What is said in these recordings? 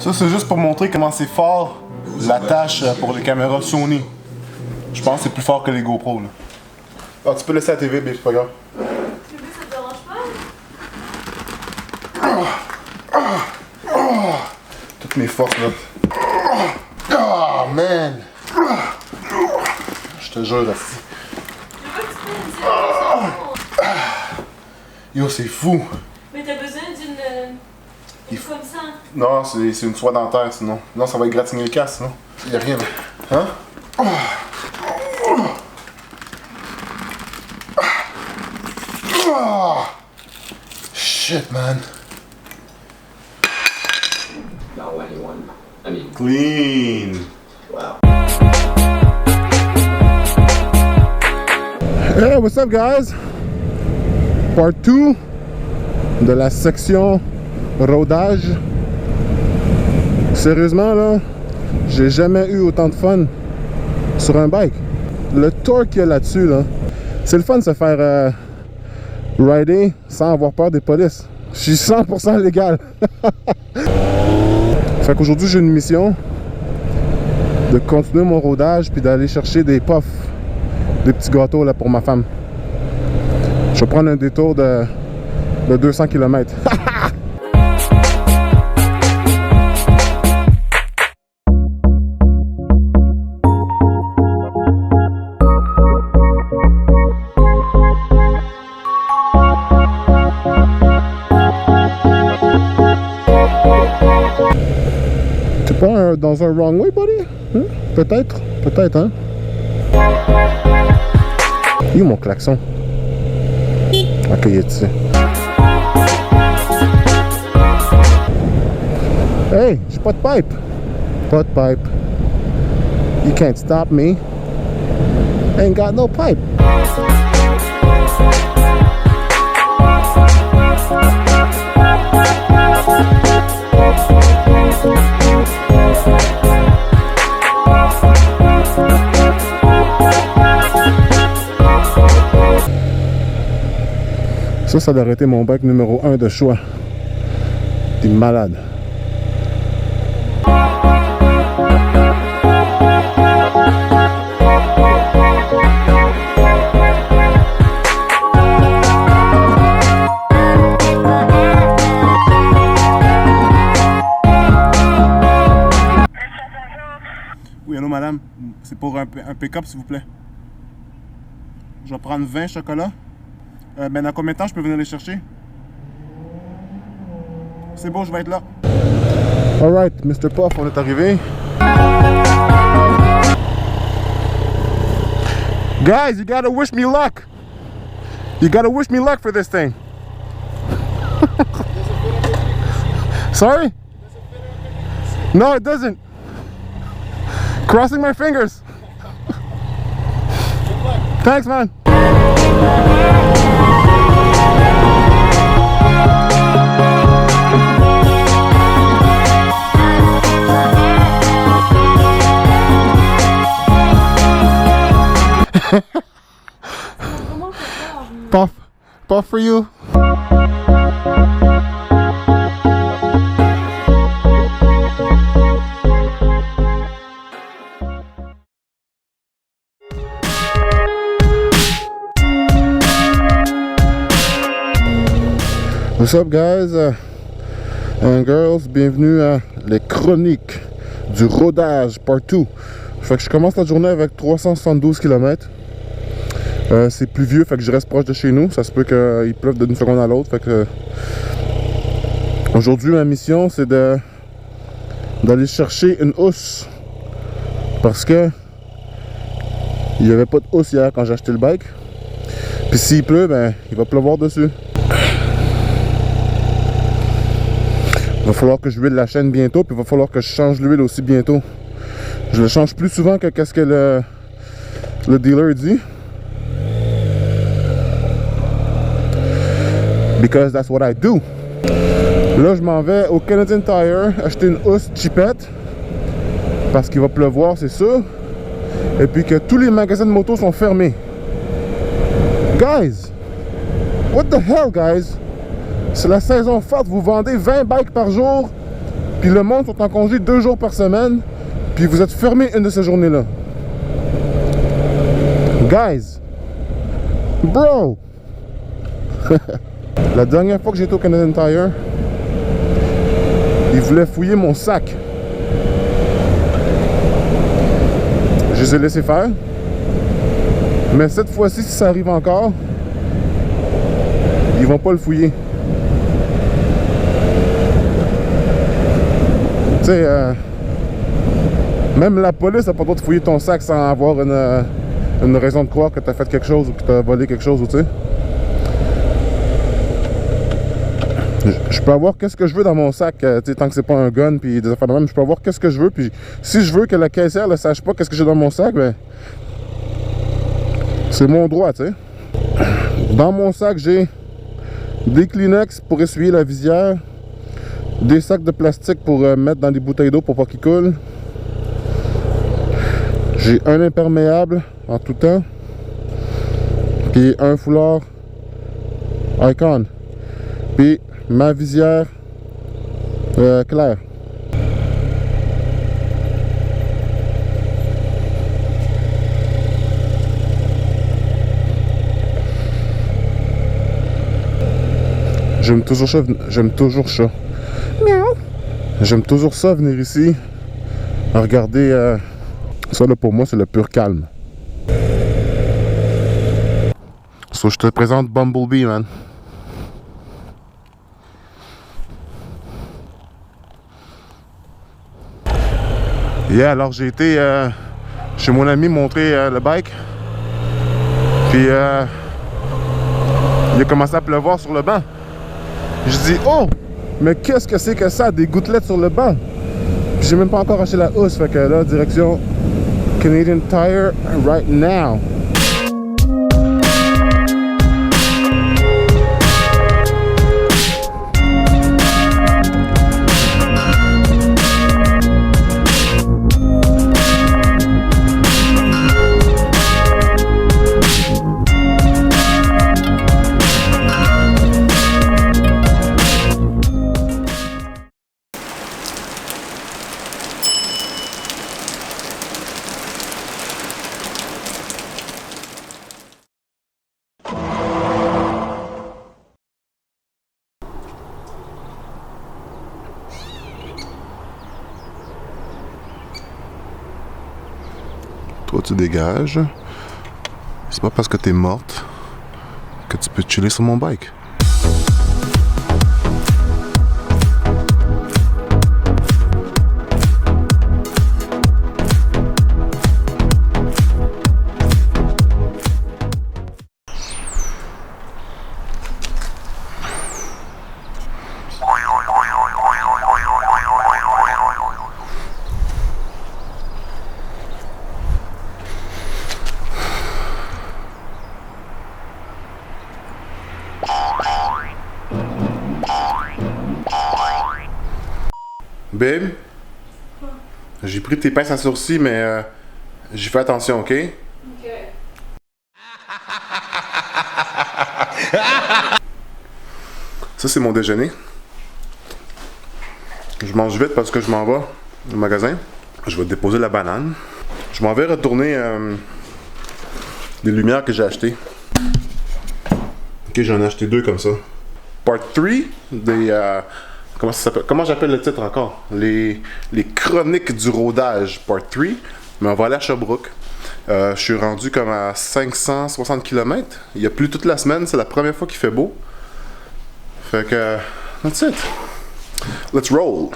Ça, c'est juste pour montrer comment c'est fort l'attache pour les caméras Sony. Je pense que c'est plus fort que les GoPro. Là. Ah, tu peux laisser la TV, mais c'est pas grave. TV, ça te dérange pas? Toutes mes forces, là. Oh, man! Je te jure, là. Yo, c'est fou! Mais t'as besoin d'une comme ça? Non, c'est une soie dentaire, sinon. Non, ça va égratigner le casque, sinon. Y'a rien, là. Hein? Shit, man. Not anyone. I mean, Clean. wow. Hey, what's up, guys? Part 2 de la section rodage. Sérieusement, là, j'ai jamais eu autant de fun sur un bike. Le torque qu'il y a là-dessus, là, c'est le fun de se faire rider sans avoir peur des polices. Je suis 100% légal. Fait qu'aujourd'hui, j'ai une mission de continuer mon rodage puis d'aller chercher des puffs, des petits gâteaux là pour ma femme. Je vais prendre un détour de 200 km. T'es pas dans un wrong way, buddy? Hein? Peut-être, hein? Il est où mon klaxon? Ok, il est ici. Hey, j'ai pas de pipe. Pas de pipe. You can't stop me. Ain't got no pipe. Ça doit été mon bike numéro 1 de choix. T'es malade. Oui, allô madame, c'est pour un pick-up s'il vous plaît. Je vais prendre 20 chocolats. Ben dans combien de temps je peux venir les chercher? C'est bon, je vais être là. Alright, Mr. Puff, on est arrivé. Guys, you gotta wish me luck. You gotta wish me luck for this thing. Sorry? No, it doesn't. Crossing my fingers. Thanks, man. Puff for you. What's up guys and girls, bienvenue à les chroniques du rodage part 2. Fait que je commence la journée avec 372 km. C'est pluvieux, fait que je reste proche de chez nous. Ça se peut qu'il pleuve d'une seconde à l'autre. Fait que aujourd'hui ma mission c'est d'aller chercher une housse. Parce que il n'y avait pas de housse hier quand j'ai acheté le bike. Puis s'il pleut, ben il va pleuvoir dessus. Il va falloir que je huile la chaîne bientôt, puis il va falloir que je change l'huile aussi bientôt. Je le change plus souvent que qu'est-ce que le dealer dit. Because that's what I do. Là, je m'en vais au Canadian Tire acheter une housse cheapette. Parce qu'il va pleuvoir, c'est sûr. Et puis que tous les magasins de moto sont fermés. Guys! What the hell, guys? C'est la saison forte, vous vendez 20 bikes par jour. Puis le monde sont en congé 2 jours par semaine. Puis vous êtes fermé une de ces journées-là. Guys! Bro! La dernière fois que j'étais au Canadian Tire, ils voulaient fouiller mon sac. Je les ai laissés faire. Mais cette fois-ci, si ça arrive encore, ils vont pas le fouiller. Tu sais, même la police n'a pas le droit de fouiller ton sac sans avoir une raison de croire que tu as fait quelque chose ou que tu as volé quelque chose, tu sais. Je peux avoir qu'est-ce que je veux dans mon sac, tu sais, tant que c'est pas un gun puis des affaires de même, je peux avoir qu'est-ce que je veux, puis si je veux que la caissière ne sache pas qu'est-ce que j'ai dans mon sac, ben c'est mon droit, tu sais. Dans mon sac, j'ai des Kleenex pour essuyer la visière, des sacs de plastique pour mettre dans des bouteilles d'eau pour pas qu'ils coulent. J'ai un imperméable en tout temps, puis un foulard Icon, puis ma visière claire. J'aime toujours ça. Miaou. J'aime toujours ça, venir ici, à regarder. Ça là pour moi c'est le pur calme. So, je te présente Bumblebee, man. Yeah, alors j'ai été chez mon ami montrer le bike. Puis il a commencé à pleuvoir sur le banc. Je dis, oh, mais qu'est-ce que c'est que ça, des gouttelettes sur le banc? Puis j'ai même pas encore acheté la housse, fait que là, direction Canadian Tire right now. Toi, tu dégages. C'est pas parce que t'es morte que tu peux chiller sur mon bike. Babe, j'ai pris tes pinces à sourcils, mais j'ai fait attention, ok? Ok. Ça, c'est mon déjeuner. Je mange vite parce que je m'en vais au magasin. Je vais déposer la banane. Je m'en vais retourner des lumières que j'ai achetées. Ok, j'en ai acheté 2 comme ça. Part 3 des... comment ça s'appelle? Comment j'appelle le titre encore? Les chroniques du rodage, part 3. Mais on va aller à Sherbrooke. Je suis rendu comme à 560 km. Il y a plu toute la semaine. C'est la première fois qu'il fait beau. Fait que... that's it. Let's roll!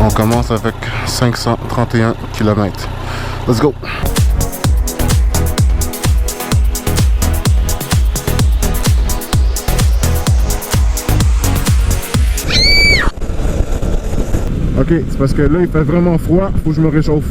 On commence avec 531 km. Let's go! Ok, c'est parce que là il fait vraiment froid, faut que je me réchauffe.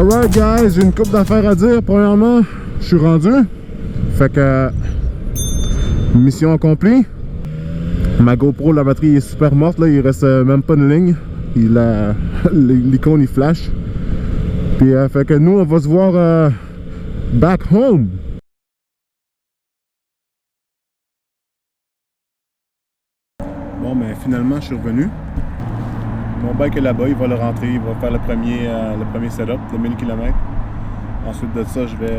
Alright guys, j'ai une couple d'affaires à dire. Premièrement, je suis rendu. Fait que mission accomplie. Ma GoPro, la batterie est super morte là, il reste même pas une ligne. L'icône il flash. Puis fait que nous on va se voir back home. Bon ben finalement je suis revenu. Mon bike est là-bas, il va le rentrer, il va faire le premier setup de 1000 km. Ensuite de ça, je vais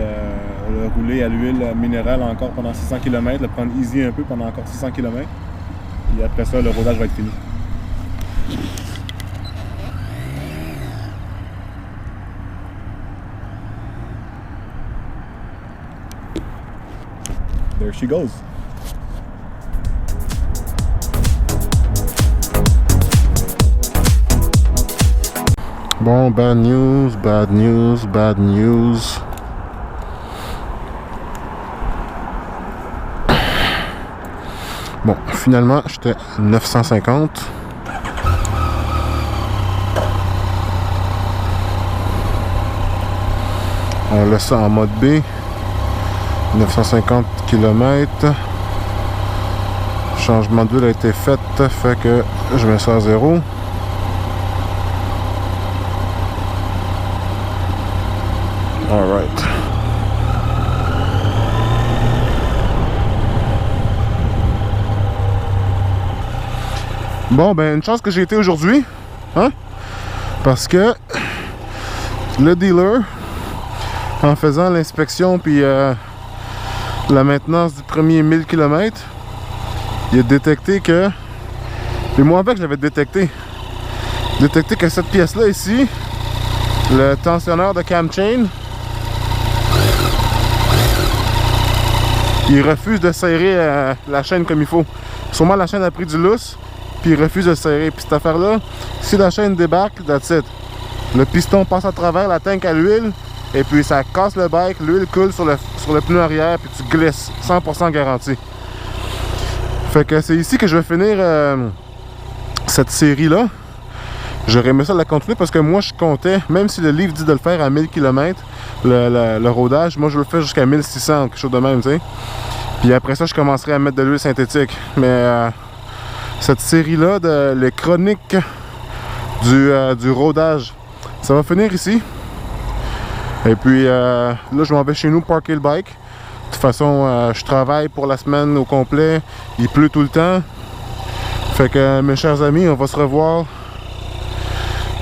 le rouler à l'huile minérale encore pendant 600 km, le prendre easy un peu pendant encore 600 km. Et après ça, le rodage va être fini. There she goes. Bon, bad news, bad news, bad news. Bon, finalement, j'étais 950. On laisse ça en mode B. 950 km. Changement d'huile a été fait, fait que je mets ça à 0. Alright. Bon, ben, une chance que j'ai été aujourd'hui, hein? Parce que le dealer, en faisant l'inspection puis la maintenance du premier 1000 km, il a détecté que, et moi avec je l'avais détecté que cette pièce-là ici, le tensionneur de cam chain, il refuse de serrer la chaîne comme il faut. Sûrement la chaîne a pris du lousse, puis il refuse de serrer. Puis cette affaire-là, si la chaîne débarque, that's it. Le piston passe à travers la tank à l'huile, et puis ça casse le bike, l'huile coule sur le pneu arrière, puis tu glisses. 100% garanti. Fait que c'est ici que je vais finir cette série-là. J'aurais aimé ça la continuer parce que moi je comptais, même si le livre dit de le faire à 1000 km, le rodage, moi je le fais jusqu'à 1600, quelque chose de même, tu sais. Puis après ça, je commencerai à mettre de l'huile synthétique. Mais cette série-là, les chroniques du rodage, ça va finir ici. Et puis là, je m'en vais chez nous parker le bike. De toute façon, je travaille pour la semaine au complet. Il pleut tout le temps. Fait que mes chers amis, on va se revoir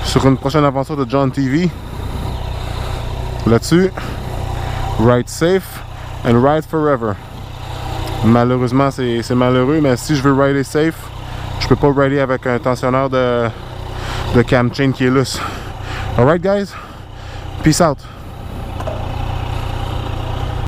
sur une prochaine aventure de John TV. Là-dessus, ride safe and ride forever. Malheureusement, c'est malheureux, mais si je veux rider safe, je peux pas rider avec un tensionneur de cam chain qui est lousse. Alright guys, peace out.